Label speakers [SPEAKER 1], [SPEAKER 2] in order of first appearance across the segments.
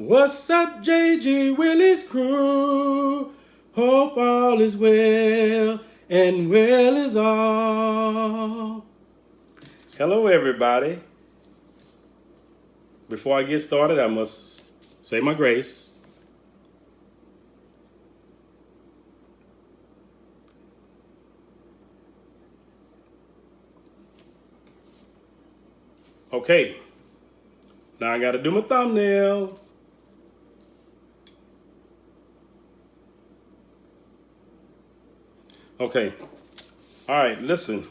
[SPEAKER 1] What's up, JG Willie's crew? Hope all is well, and well is all. Hello, everybody. Before I get started, I must say my grace. Okay, now I got to do my thumbnail. Okay, all right, listen.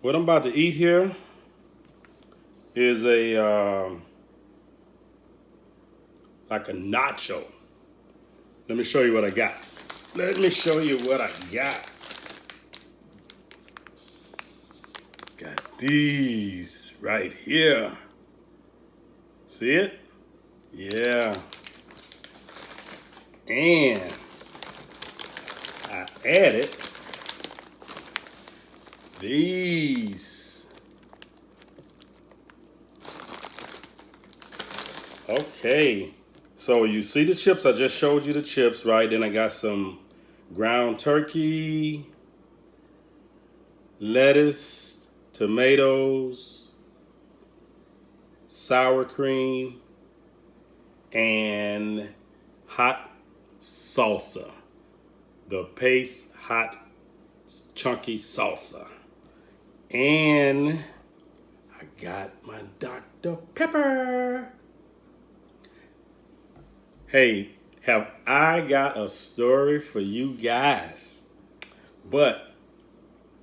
[SPEAKER 1] What I'm about to eat here is like a nacho. Let me show you what I got. Let me show you what I got. Got these right here. See it? Yeah. And I added these. Okay. So you see the chips? I just showed you the chips, right? Then I got some ground turkey, lettuce, tomatoes, sour cream, and hot salsa. The paste hot chunky salsa. And I got my Dr. Pepper. Hey, have I got a story for you guys? But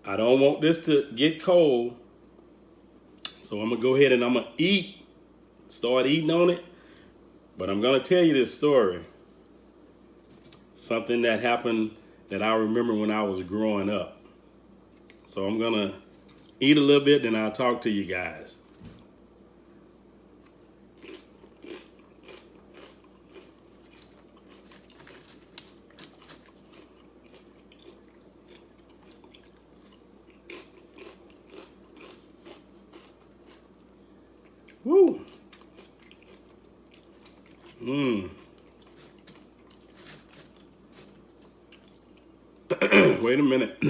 [SPEAKER 1] I don't want this to get cold. So I'm going to go ahead and I'm going to start eating on it. But I'm going to tell you this story. Something that happened that I remember when I was growing up. So I'm going to eat a little bit, then I'll talk to you guys. Woo! Wait a minute.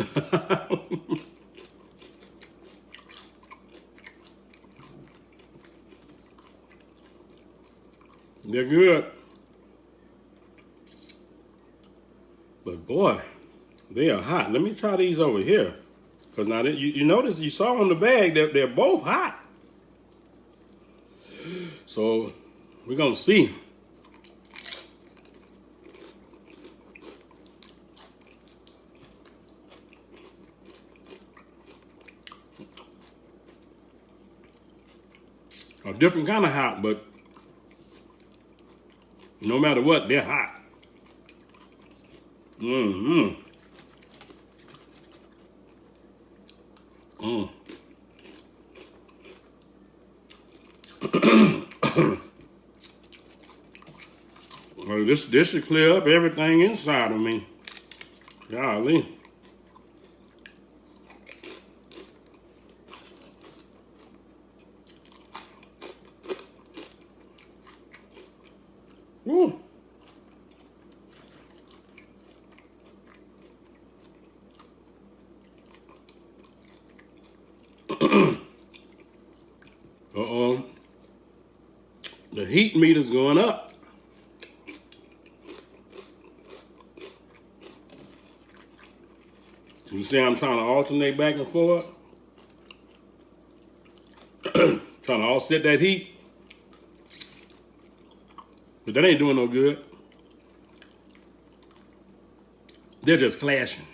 [SPEAKER 1] They're good. But boy, they are hot. Let me try these over here. Because now you notice, you saw on the bag, they're both hot. So we're going to see. A different kind of hot, but no matter what, they're hot. Mm-hmm. Well, this should clear up everything inside of me. Golly. Woo. Uh-oh. The heat meter's going up. You see I'm trying to alternate back and forth? Trying to offset that heat. But that ain't doing no good. They're just clashing.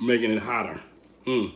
[SPEAKER 1] Making it hotter. Woo.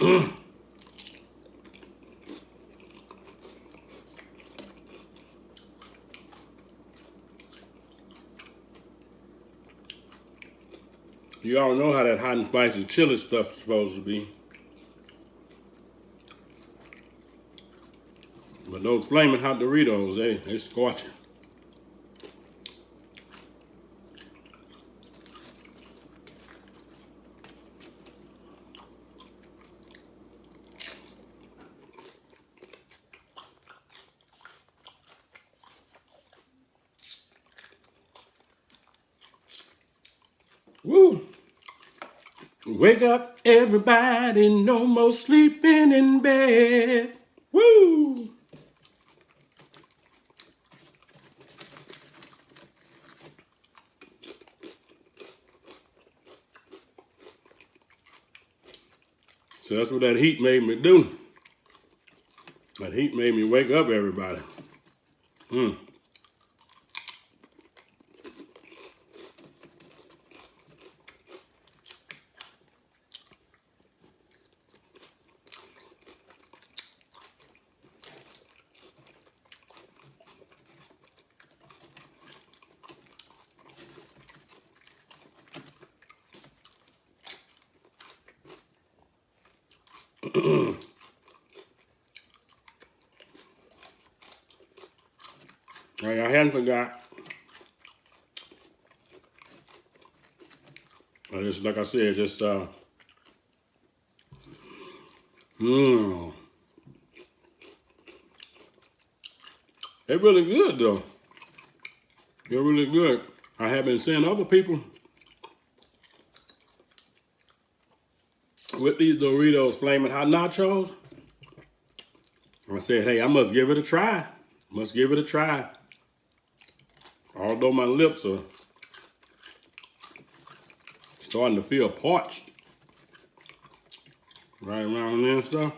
[SPEAKER 1] You all know how that hot and spicy chili stuff is supposed to be. But those flaming hot Doritos, they scorching. Woo! Wake up, everybody, no more sleeping in bed. Woo! So that's what that heat made me do. That heat made me wake up, everybody. Right, I hadn't forgot. Just like I said, just they're really good though. They're really good. I have been seeing other people with these Doritos flaming hot nachos. I said, hey, I must give it a try. Must give it a try. Although my lips are starting to feel parched right around there and stuff.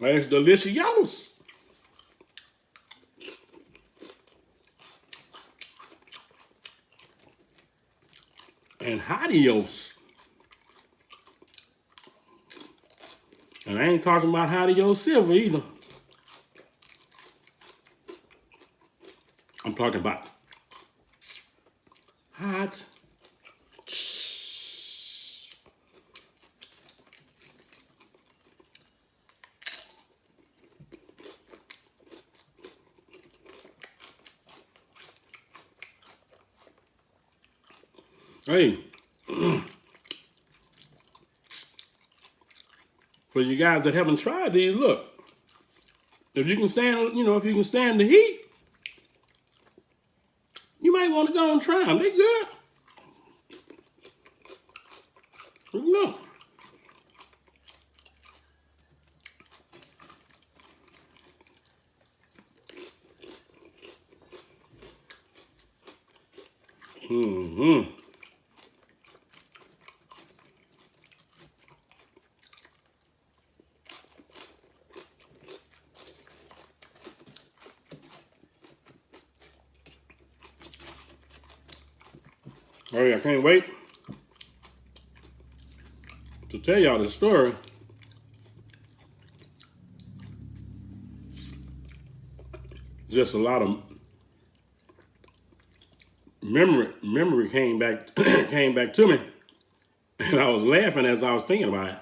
[SPEAKER 1] It's delicious. And HOTTIOS. And I ain't talking about HOTTIOS Silver either. I'm talking about hot. Hey, for you guys that haven't tried these, look, if you can stand, if you can stand the heat, you might want to go and try them. They good. Look. Oh yeah, I can't wait to tell y'all the story. Just a lot of memory came back came back to me, and I was laughing as I was thinking about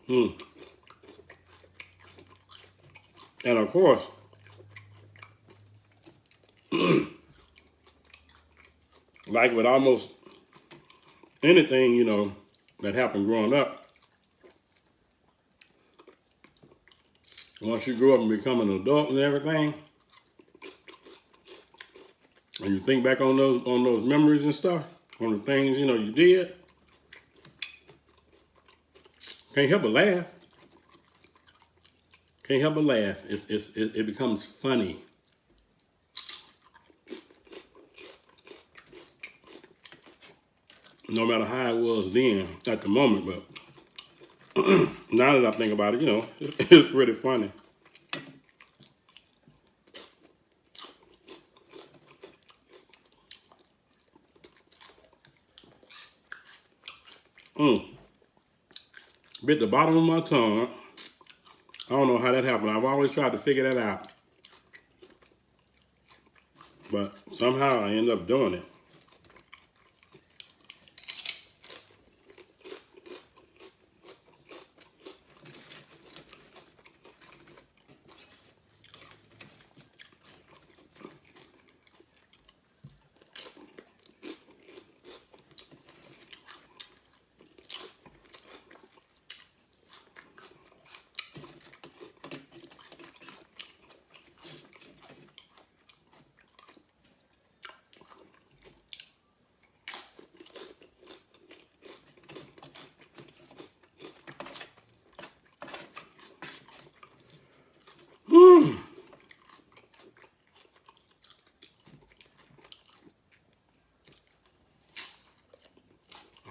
[SPEAKER 1] it. And of course, like with almost anything, that happened growing up, once you grow up and become an adult and everything, and you think back on those memories and stuff, on the things, you did, Can't help but laugh. Can't help but laugh. It becomes funny. No matter how it was then at the moment, but now that I think about it, you know, it's pretty funny. Bit the bottom of my tongue. I don't know how that happened. I've always tried to figure that out. But somehow I end up doing it.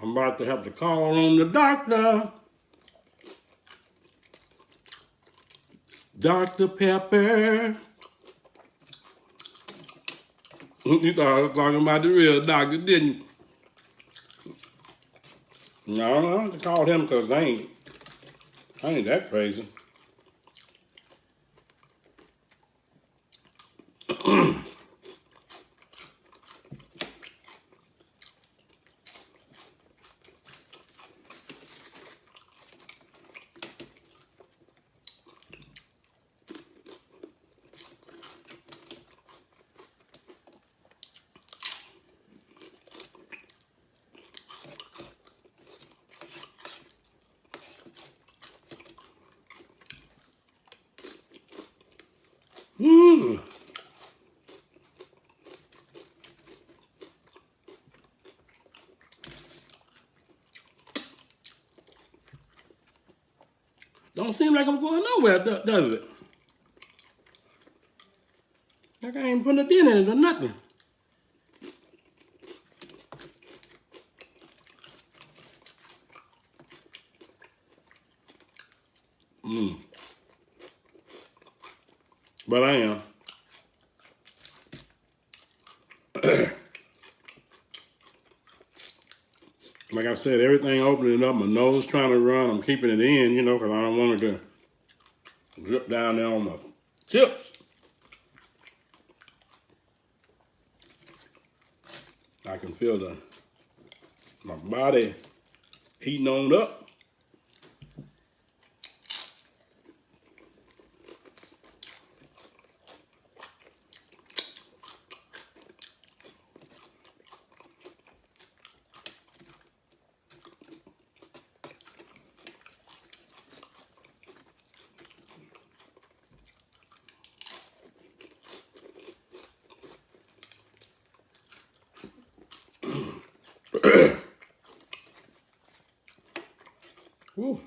[SPEAKER 1] I'm about to have to call on the doctor. Dr. Pepper. You thought I was talking about the real doctor, didn't you? No, I have to call him because I ain't that crazy. Don't seem like I'm going nowhere, does it? Like I ain't putting a dent in it or nothing. But I am. Like I said, everything opening up, my nose trying to run. I'm keeping it in, you know, because I don't want it to drip down there on my chips. I can feel my body heating on up. Woo.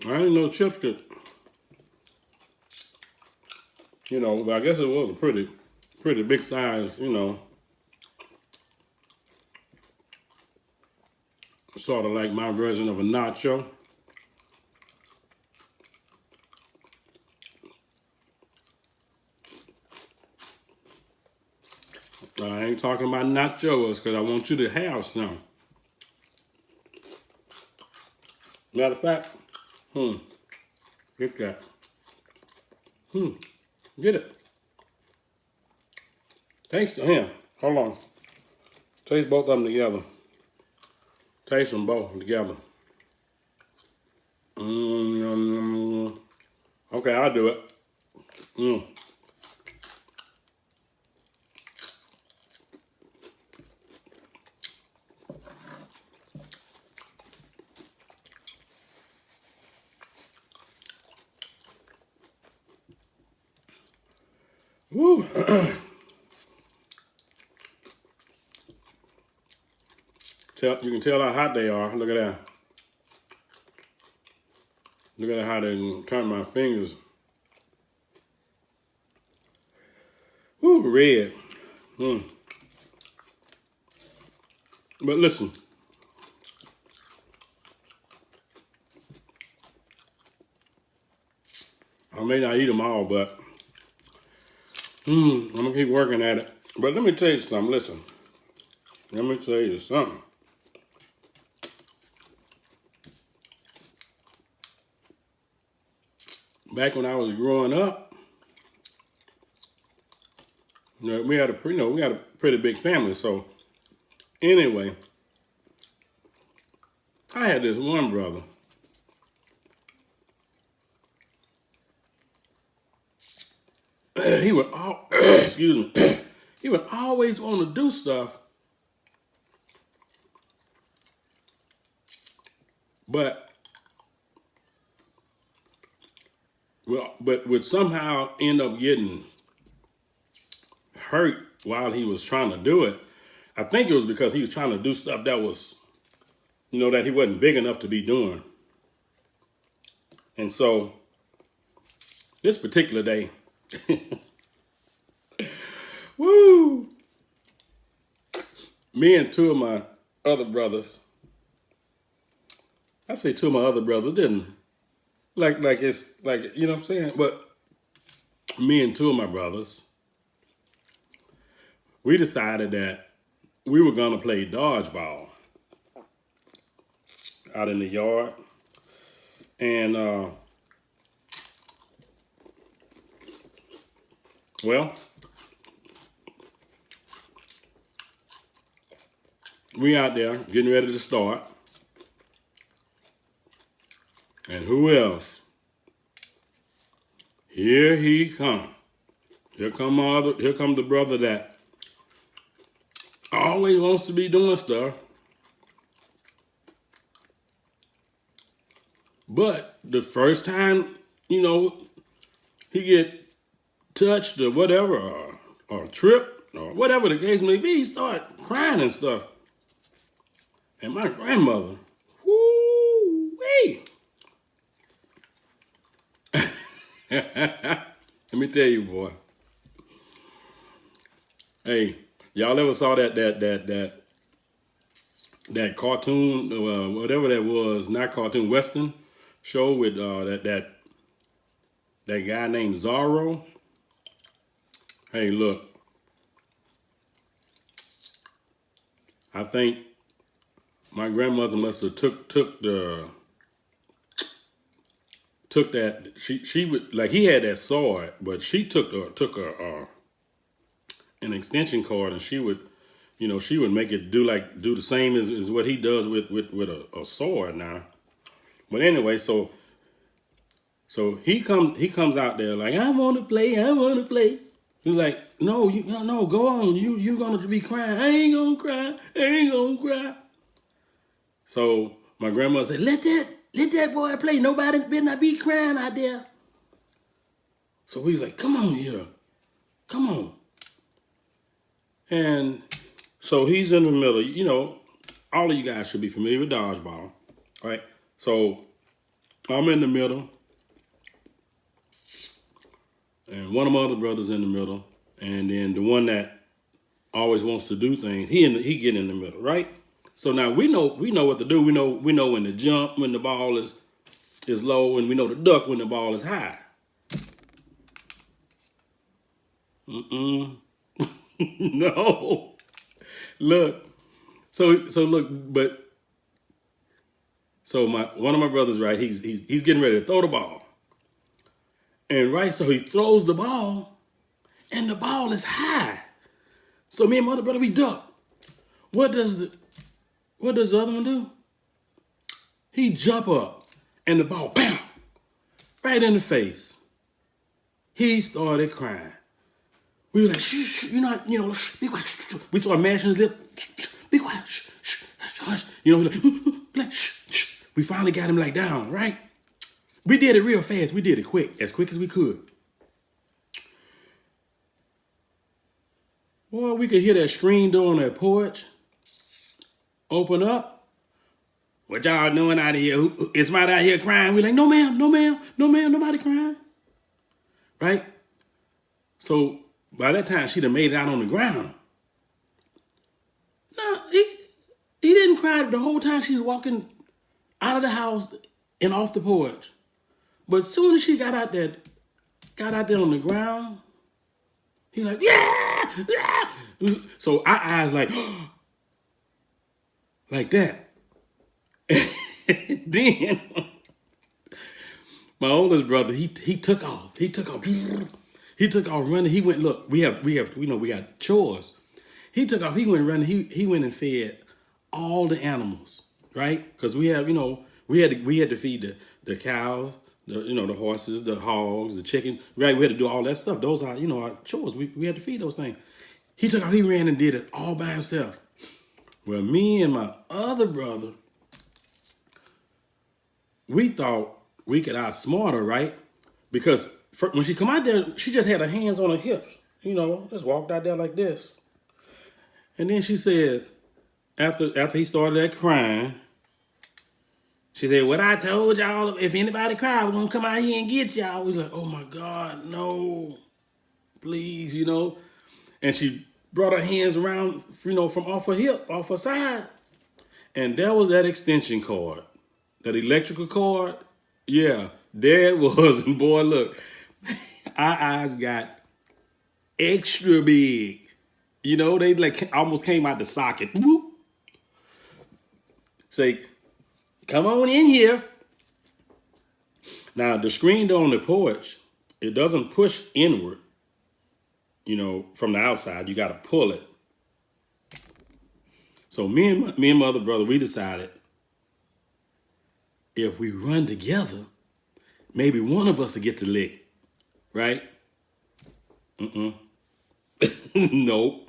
[SPEAKER 1] I didn't know chips could, you know, but I guess it was a pretty big size, you know. Sort of like my version of a nacho. I ain't talking about nachos because I want you to have some. Matter of fact, get that. Get it. Taste it. Here, hold on. Taste both of them together. Taste them both together. Okay, I'll do it. Mm. Woo. You can tell how hot they are. Look at that. Look at how they turn my fingers. Woo, red. Mm. But listen, I may not eat them all, but I'm gonna keep working at it. But let me tell you something. Listen, let me tell you something. Back when I was growing up, we had a pretty big family. So anyway, I had this one brother. He would excuse me. He would always want to do stuff, but would somehow end up getting hurt while he was trying to do it. I think it was because he was trying to do stuff that was, that he wasn't big enough to be doing. And so this particular day, woo, me and two of my other brothers, I say two of my other brothers, didn't like it's like, you know what I'm saying? But me and two of my brothers, we decided that we were gonna play dodgeball out in the yard. And well, we out there getting ready to start. And who else? Here he come. Here come the brother that always wants to be doing stuff. But the first time, he get touched or whatever, or tripped, or whatever the case may be, he start crying and stuff. And my grandmother, woo-wee. Let me tell you, boy. Hey, y'all ever saw that cartoon, whatever that was, not cartoon, Western show with that guy named Zorro? Hey, look. I think my grandmother must have took that. She would, like, he had that sword, but she took an extension cord, and she would make it do the same as what he does with a sword now. But anyway, so he comes out there like, I want to play. He's like, no, no, go on. You're gonna be crying. I ain't gonna cry. So my grandmother said, let that boy play. Nobody better not be crying out there. So we was like, come on here. Come on. And so he's in the middle. All of you guys should be familiar with dodgeball, right? So I'm in the middle, and one of my other brothers in the middle, and then the one that always wants to do things, he get in the middle, right? So now we know what to do. We know when to jump when the ball is low, and we know to duck when the ball is high. No. Look. So look, but so one of my brothers, right, he's getting ready to throw the ball. And right, so he throws the ball, and the ball is high. So me and my other brother, we duck. What does the other one do? He jump up and the ball, bam, right in the face. He started crying. We were like, shh, be quiet. Shh. We started mashing his lip. Be quiet, shh, shh, hush. Like, shh. We finally got him like down, right? We did it real fast. We did it quick as we could. Boy, we could hear that screen door on that porch open up. What y'all doing out here? Is somebody out here crying? We're like, no ma'am, nobody crying. Right? So by that time, she'd have made it out on the ground. No, he didn't cry the whole time she was walking out of the house and off the porch. But as soon as she got out there on the ground, he like, yeah. So our eyes like that. Then my oldest brother, he took off. He took off running. He went, look, we got chores. He took off, he went running, he went and fed all the animals, right? Because we had to feed the cows, the horses, the hogs, the chicken, right? We had to do all that stuff. Those are, our chores. We had to feed those things. He took off, he ran and did it all by himself. Well, me and my other brother, we thought we could outsmart her, right? Because when she come out there, she just had her hands on her hips, just walked out there like this. And then she said, after he started that crying, she said, what I told y'all, if anybody cried, we're going to come out here and get y'all. We was like, oh my God, no, please, And she brought her hands around, from off her hip, off her side. And there was that extension cord, that electrical cord. Yeah, there it was. And boy, look, our eyes got extra big. They like almost came out the socket. Whoop. Say, come on in here. Now, the screen door on the porch, it doesn't push inward, from the outside. You got to pull it. So me and my other brother, we decided if we run together, maybe one of us will get the lick, right? Nope.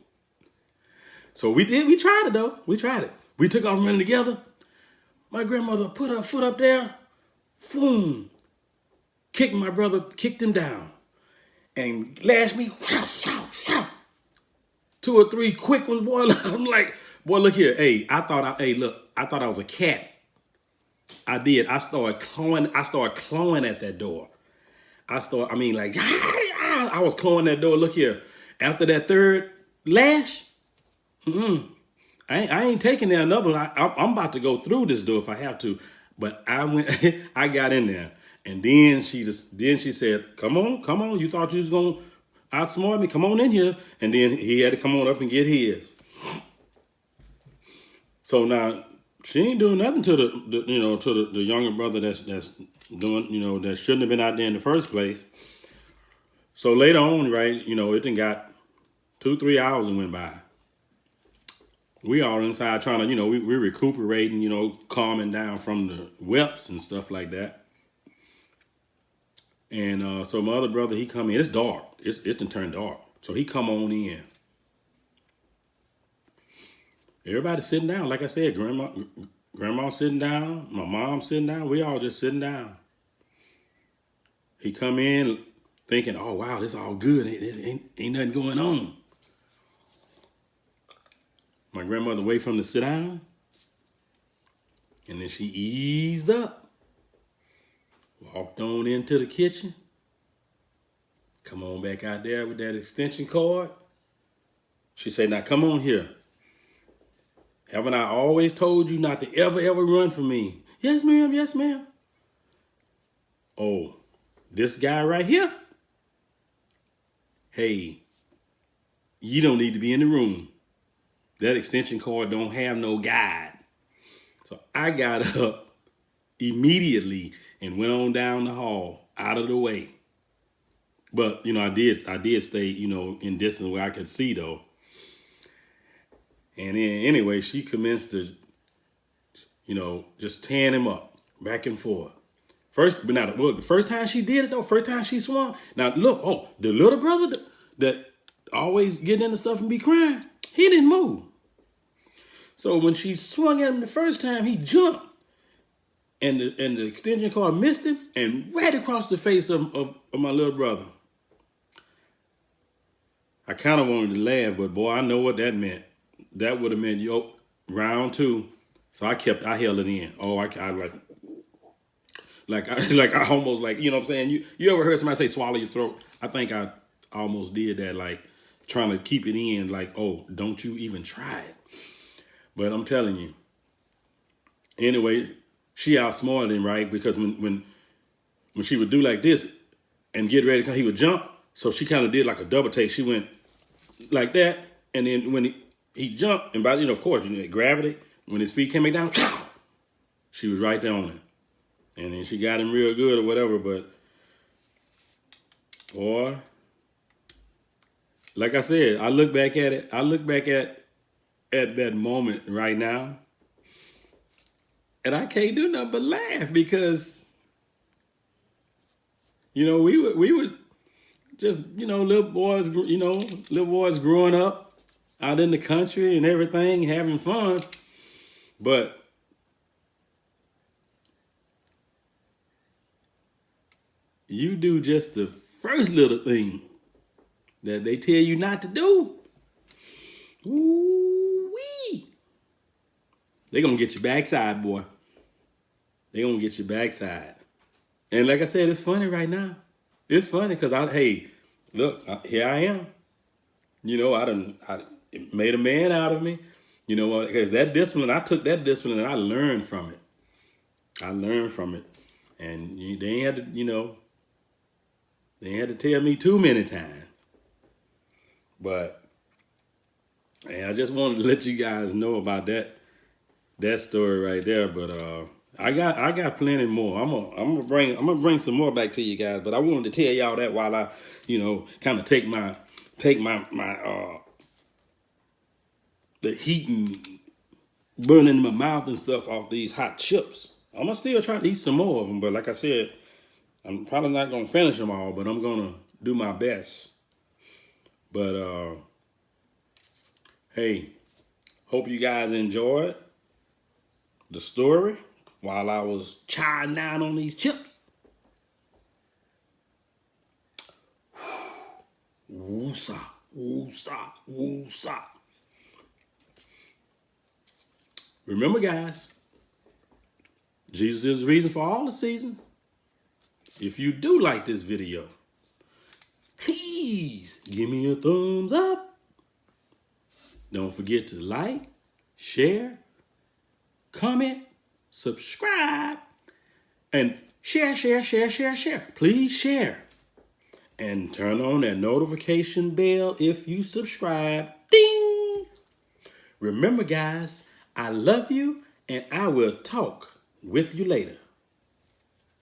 [SPEAKER 1] So we tried it though. We tried it. We took off running together. My grandmother put her foot up there, boom, kicked him down, and lashed me, shout. 2 or 3 quick ones, boy. I'm like, boy, look here. Hey, I thought I was a cat. I did. I started clawing at that door. I was clawing that door. Look here. After that 3rd lash, I ain't taking there another one. I'm about to go through this door if I have to. But I went, I got in there. And then she said, come on. You thought you was going to outsmart me? Come on in here. And then he had to come on up and get his. So now she ain't doing nothing to the younger brother that's doing, that shouldn't have been out there in the first place. So later on, right, it then got 2-3 hours and went by. We all inside trying to, we're recuperating, calming down from the whelps and stuff like that. And so my other brother, he come in. It's dark. It's done turned dark. So he come on in. Everybody sitting down. Like I said, grandma sitting down. My mom sitting down. We all just sitting down. He come in thinking, oh, wow, this all good. Ain't nothing going on. My grandmother wait for him to sit down. And then she eased up. Walked on into the kitchen. Come on back out there with that extension cord. She said, now come on here. Haven't I always told you not to ever run from me? Yes, ma'am. Oh, this guy right here? Hey, you don't need to be in the room. That extension cord don't have no guide. So I got up immediately and went on down the hall, out of the way. But, I did stay, in distance where I could see though. And then anyway, she commenced to, just tearing him up back and forth. First, but now look, the first time she did it though, first time she swung. Now look, oh, the little brother that always get into stuff and be crying, he didn't move. So when she swung at him the first time, he jumped, and the extension cord missed him and right across the face of my little brother. I kind of wanted to laugh, but boy, I know what that meant. That would have meant round two. So I held it in. Oh, I I almost like, you know what I'm saying? You ever heard somebody say swallow your throat? I think I almost did that, like trying to keep it in, like, oh, don't you even try it. But I'm telling you. Anyway, she outsmarted him, right? Because when she would do like this and get ready, he would jump. So she kind of did like a double take. She went like that, and then when he jumped, and by of course, gravity. When his feet came back down, she was right there on him, and then she got him real good or whatever. But boy, like I said, I look back at it. I look back at that moment right now, and I can't do nothing but laugh because we would just little boys growing up out in the country and everything, having fun, but you do just the first little thing that they tell you not to do. Ooh-wee. They're going to get your backside, boy. They're going to get your backside. And like I said, it's funny right now. It's funny because hey, look, here I am. It made a man out of me. Because that discipline, I took that discipline and I learned from it. And they ain't had to, they ain't had to tell me too many times. But I just wanted to let you guys know about that story right there. But I got plenty more. I'm gonna bring some more back to you guys. But I wanted to tell y'all that while I, kind of take my the heat and burning my mouth and stuff off these hot chips. I'm gonna still try to eat some more of them, but like I said, I'm probably not gonna finish them all, but I'm gonna do my best. But hey, hope you guys enjoyed the story while I was chowing down on these chips. Woo-sa, woo-sa, woo-sa. Remember, guys, Jesus is the reason for all the season. If you do like this video, please give me a thumbs up. Don't forget to like, share, comment, subscribe, and share. Please share. And turn on that notification bell if you subscribe. Ding! Remember, guys, I love you, and I will talk with you later.